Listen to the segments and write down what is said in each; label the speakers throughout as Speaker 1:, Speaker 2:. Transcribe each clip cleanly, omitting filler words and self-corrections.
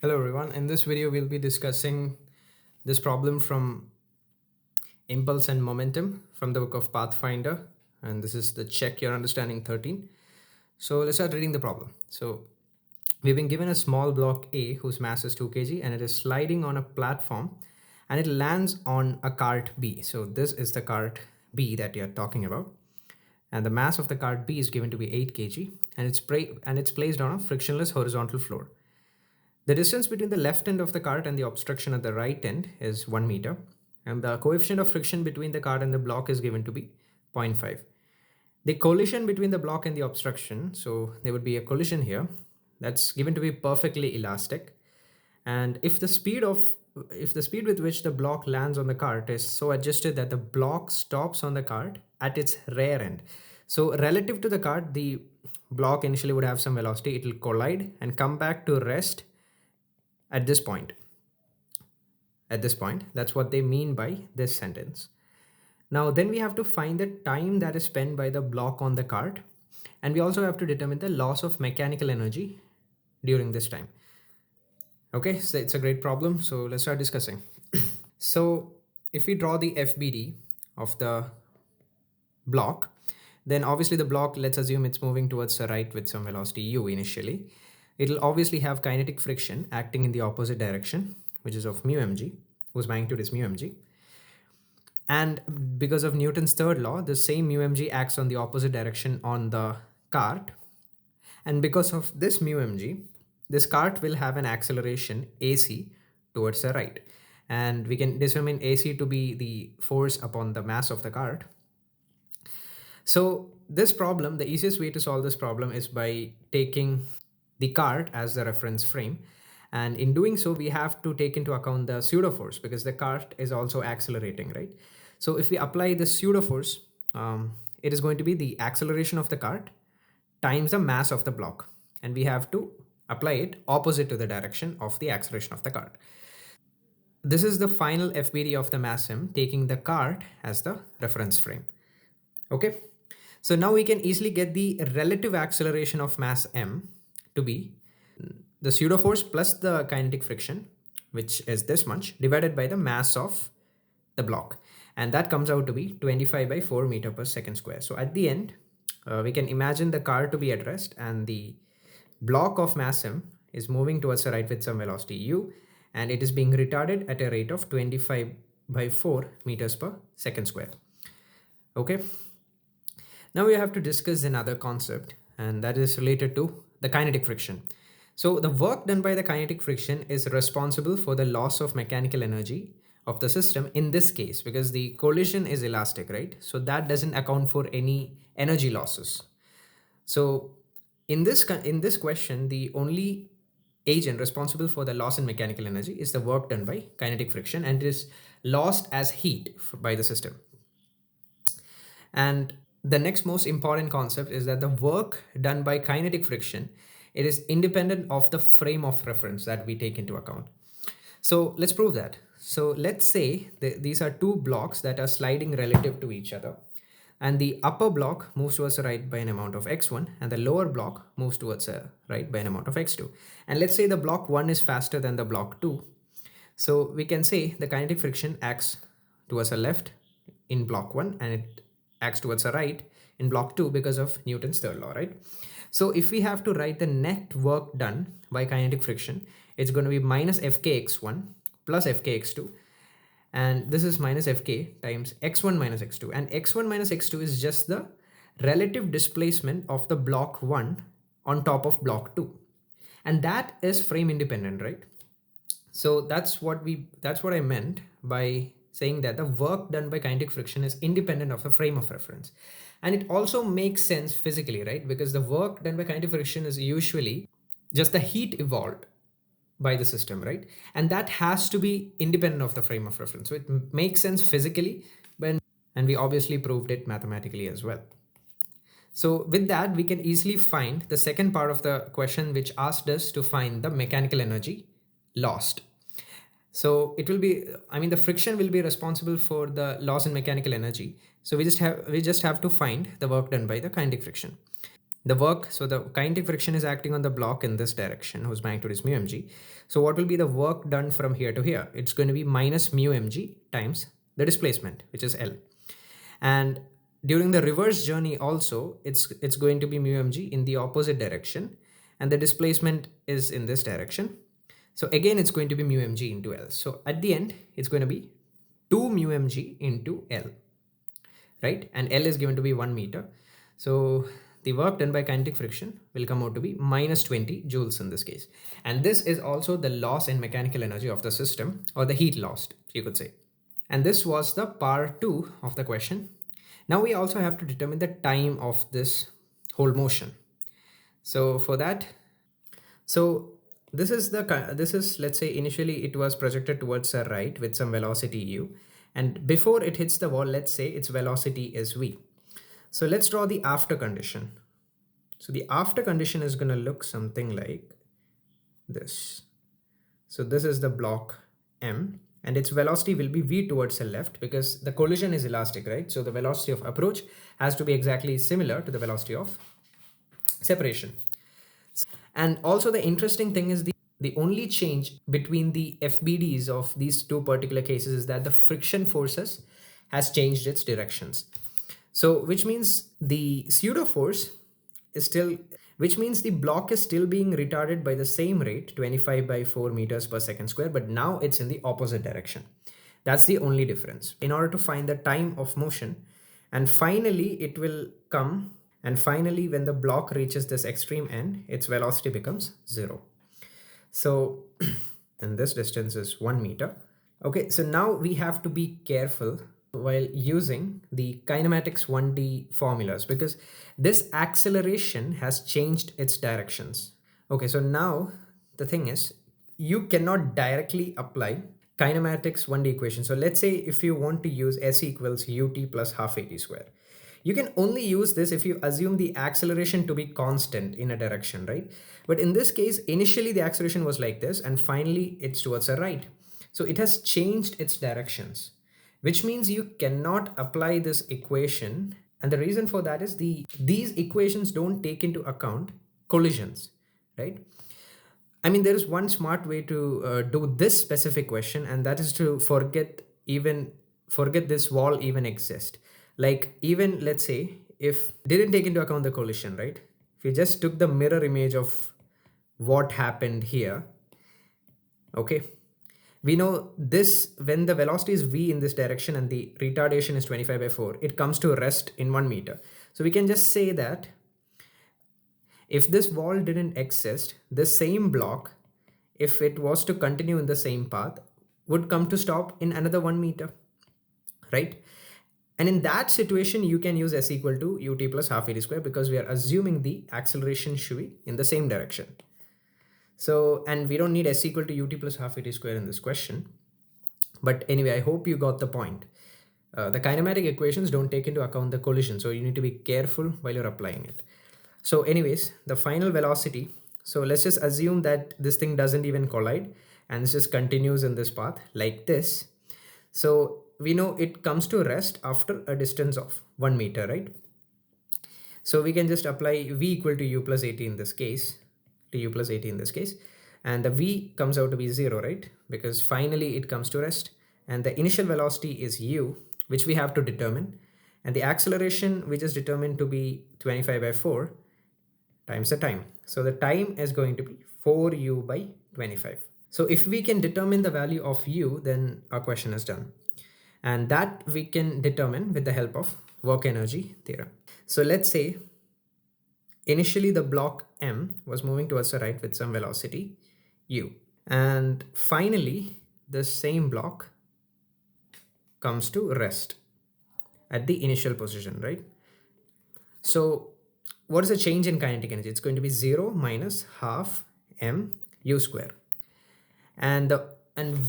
Speaker 1: Hello everyone. In this video, we'll be discussing this problem from impulse and momentum from the book of Pathfinder. And this is the Check Your Understanding 13. So let's start reading the problem. So we've been given a small block A whose mass is 2 kg and it is sliding on a platform and it lands on a cart B. So this is the cart B that you're talking about. And the mass of the cart B is given to be 8 kg and it's placed on a frictionless horizontal floor. The distance between the left end of the cart and the obstruction at the right end is 1 meter, and the coefficient of friction between the cart and the block is given to be 0.5. The collision between the block and the obstruction, so there would be a collision here, that's given to be perfectly elastic. And if the speed with which the block lands on the cart is so adjusted that the block stops on the cart at its rear end. So relative to the cart, the block initially would have some velocity, it will collide and come back to rest at this point. That's what they mean by this sentence. Now then we have to find the time that is spent by the block on the cart, and we also have to determine the loss of mechanical energy during this time. Okay, so it's a great problem, so let's start discussing. So if we draw the FBD of the block, then obviously the block, let's assume it's moving towards the right with some velocity u initially. It'll obviously have kinetic friction acting in the opposite direction, which is of mu mg, whose magnitude is mu mg. And because of Newton's third law, the same mu mg acts on the opposite direction on the cart. And because of this mu mg, this cart will have an acceleration AC towards the right. And we can determine AC to be the force upon the mass of the cart. So this problem, the easiest way to solve this problem is by taking the cart as the reference frame. And in doing so, we have to take into account the pseudo force because the cart is also accelerating, right? So if we apply the pseudo force, it is going to be the acceleration of the cart times the mass of the block. And we have to apply it opposite to the direction of the acceleration of the cart. This is the final FBD of the mass m, taking the cart as the reference frame. Okay. So now we can easily get the relative acceleration of mass m to be the pseudo force plus the kinetic friction, which is this much, divided by the mass of the block. And that comes out to be 25 by 4 meter per second square. So at the end, we can imagine the car to be at rest and the block of mass m is moving towards the right with some velocity u, and it is being retarded at a rate of 25 by 4 meters per second square. Okay. Now we have to discuss another concept, and that is related to the kinetic friction. So the work done by the kinetic friction is responsible for the loss of mechanical energy of the system in this case, because the collision is elastic, right? So that doesn't account for any energy losses. So in this question, the only agent responsible for the loss in mechanical energy is the work done by kinetic friction, and it is lost as heat by the system. And the next most important concept is that the work done by kinetic friction, it is independent of the frame of reference that we take into account. So let's prove that. So let's say these are two blocks that are sliding relative to each other, and the upper block moves towards the right by an amount of x1 and the lower block moves towards the right by an amount of x2. And let's say the block 1 is faster than the block 2. So we can say the kinetic friction acts towards the left in block 1 and it acts towards the right in block 2 because of Newton's third law, right? So if we have to write the net work done by kinetic friction, it's going to be minus fkx1 plus fkx2, and this is minus fk times x1 minus x2, and x1 minus x2 is just the relative displacement of the block 1 on top of block 2, and that is frame independent, right? So that's what I meant by saying that the work done by kinetic friction is independent of the frame of reference. And it also makes sense physically, right? Because the work done by kinetic friction is usually just the heat evolved by the system, right? And that has to be independent of the frame of reference. So it makes sense physically, and we obviously proved it mathematically as well. So with that, we can easily find the second part of the question, which asked us to find the mechanical energy lost. So it will be, I mean, the friction will be responsible for the loss in mechanical energy. So we just have to find the work done by the kinetic friction. the work, so the kinetic friction is acting on the block in this direction whose magnitude is mu mg. So what will be the work done from here to here? It's going to be minus mu mg times the displacement, which is L. And during the reverse journey also, it's going to be mu mg in the opposite direction, and the displacement is in this direction. So again, it's going to be mu mg into L. So at the end, it's going to be 2 mu mg into L, right? And L is given to be 1 meter. So the work done by kinetic friction will come out to be minus 20 joules in this case. And this is also the loss in mechanical energy of the system, or the heat lost, you could say. And this was the part 2 of the question. Now we also have to determine the time of this whole motion. So for that, so this is, let's say initially it was projected towards the right with some velocity u, and before it hits the wall, let's say its velocity is v. So let's draw the after condition. So the after condition is going to look something like this. So this is the block M, and its velocity will be v towards the left because the collision is elastic, right? So the velocity of approach has to be exactly similar to the velocity of separation. And also the interesting thing is the only change between the FBDs of these two particular cases is that the friction forces has changed its directions. So which means the pseudo force is still, which means the block is still being retarded by the same rate, 25 by 4 meters per second square, but now it's in the opposite direction. That's the only difference. In order to find the time of motion, and finally it will come, and finally when the block reaches this extreme end, its velocity becomes 0. So, and this distance is 1 meter. Okay, so now we have to be careful while using the kinematics 1D formulas because this acceleration has changed its directions. Okay, so now the thing is, you cannot directly apply kinematics 1D equation. So let's say if you want to use S equals ut plus half at square. You can only use this if you assume the acceleration to be constant in a direction, right? But in this case, initially the acceleration was like this and finally it's towards the right. So it has changed its directions, which means you cannot apply this equation. And the reason for that is these equations don't take into account collisions, right? I mean, there is one smart way to do this specific question, and that is to forget this wall even exists. Like even let's say if didn't take into account the collision, right? If you just took the mirror image of what happened here, okay, we know this when the velocity is v in this direction and the retardation is 25 by 4, it comes to rest in 1 meter. So we can just say that if this wall didn't exist, this same block, if it was to continue in the same path, would come to stop in another 1 meter, right? And in that situation, you can use S equal to ut plus half at square because we are assuming the acceleration should be in the same direction. So, and we don't need S equal to ut plus half at square in this question. But anyway, I hope you got the point. The kinematic equations don't take into account the collision, so you need to be careful while you're applying it. So anyways, the final velocity, so let's just assume that this thing doesn't even collide and this just continues in this path like this. So we know it comes to rest after a distance of 1 meter, right? So we can just apply v equal to u plus 80 in this case, and the v comes out to be 0, right? Because finally it comes to rest, and the initial velocity is u, which we have to determine, and the acceleration we just determined to be 25 by 4 times the time. So the time is going to be 4u by 25. So if we can determine the value of u, then our question is done. And that we can determine with the help of work energy theorem. So let's say initially the block M was moving towards the right with some velocity u. And finally, the same block comes to rest at the initial position, right? So what is the change in kinetic energy? It's going to be 0 minus half m u square. And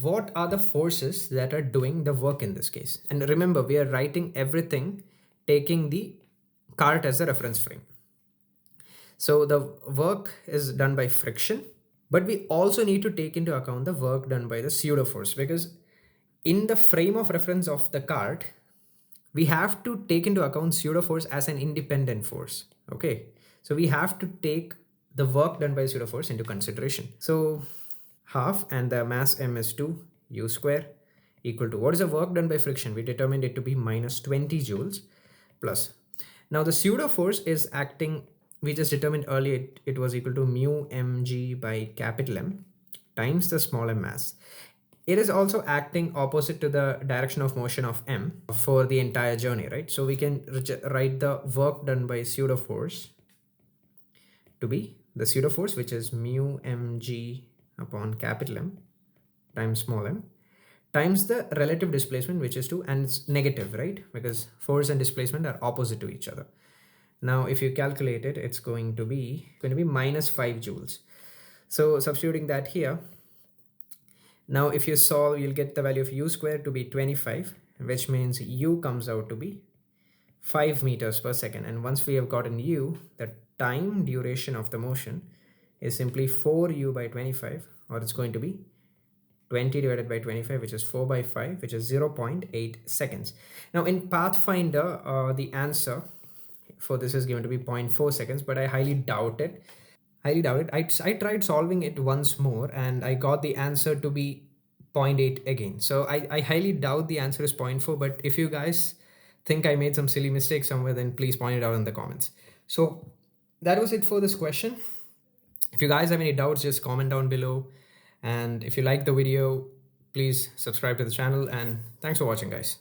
Speaker 1: what are the forces that are doing the work in this case? And remember, we are writing everything taking the cart as a reference frame. So the work is done by friction, but we also need to take into account the work done by the pseudo force, because in the frame of reference of the cart, we have to take into account pseudo force as an independent force. Okay, So we have to take the work done by pseudo force into consideration. So half, and the mass m is 2 u square, equal to, what is the work done by friction? We determined it to be minus 20 joules plus. Now the pseudo force is acting, we just determined earlier it was equal to mu mg by capital M times the small m mass. It is also acting opposite to the direction of motion of m for the entire journey, right? So we can write the work done by pseudo force to be the pseudo force, which is mu mg upon capital M times small m, times the relative displacement, which is 2, and it's negative, right? Because force and displacement are opposite to each other. Now if you calculate it, it's going to be minus 5 joules. So substituting that here, now if you solve, you'll get the value of u squared to be 25, which means u comes out to be 5 meters per second. And once we have gotten u, the time duration of the motion is simply 4u by 25, or it's going to be 20 divided by 25, which is 4 by 5, which is 0.8 seconds. Now in Pathfinder, the answer for this is given to be 0.4 seconds, but I highly doubt it. Highly doubt it. I tried solving it once more and I got the answer to be zero point 0.8 again. So I highly doubt the answer is zero point 0.4, but if you guys think I made some silly mistake somewhere, then please point it out in the comments. So that was it for this question. If you guys have any doubts, just comment down below. And if you like the video, please subscribe to the channel, and thanks for watching, guys.